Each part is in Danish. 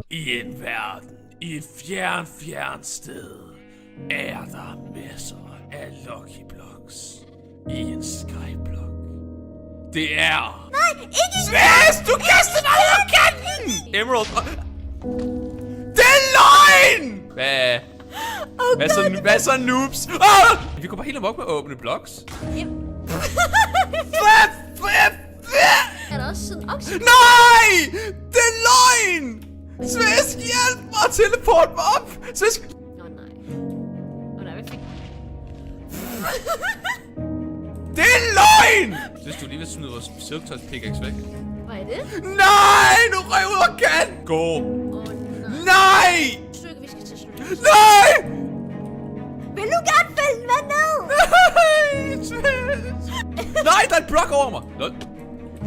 I en verden, i et fjern sted, er der masser af Lucky Blocks i en skyblok. Det er... Nej, ikke... Svæs, du kastede mig ud af kanten! Emerald... Det er løgn! Hvad så noobs? Vi går bare helt amok med at åbne blocks. Er der også sådan okse? Nej! Det er løgn! Svæsk, hjælp mig og teleport mig op! Svæsk... Nej, hvad fik... Det er løgn! Synes du lige vil smide vores silktøjs pickaxe væk? Hvad er det? Nej! Nu røg ud af kanten! Gå! Nej! Stykke, vi skal til slut. Nej! Vil du gerne fælde mig ned? Nej! Svæsk! Nej, der er en blok over mig! Nå.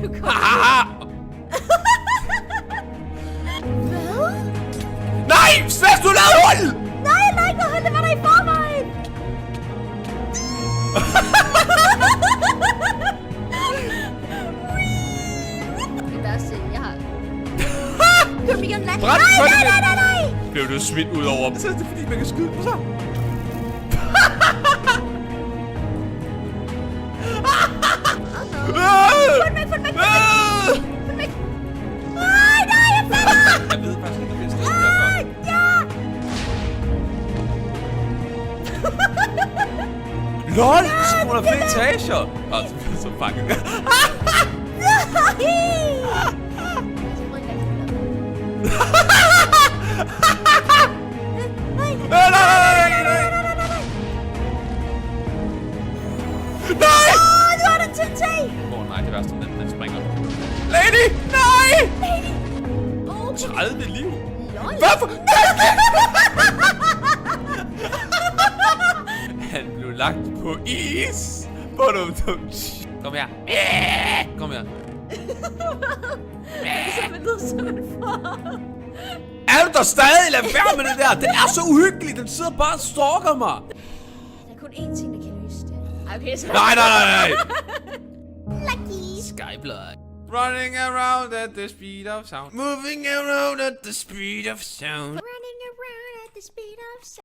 Du kommer. Hvad? Nej! Svæsk, du lavede hul! Nej, ikke hul, det var der i forvejen. Det værste, jeg har... Kom igen, land. Nej. Blev du smidt ud over dem? Så er det fordi, man kan skyde på sig. Fund mig. Nej, jeg falder. Jeg ved faktisk ikke, om jeg er stedet herfra. LOL! Så kommer der flere etager! Så fanget. Nej! Du har den TNT. Nej, det værste, den springer. Lady! Nej! Okay. 30 liv? Lol. Hvorfor? Han blev lagt på is. Kom her. Kom her. Det lyder som en far. Er du der stadig? Lad være med det der. Det er så uhyggeligt. Den sidder bare og stalker mig. Der er kun én ting, der kan løse det. Okay, så... Nej. Lucky. Skyblood. Running around at the speed of sound. Moving around at the speed of sound. Running around at the speed of sound.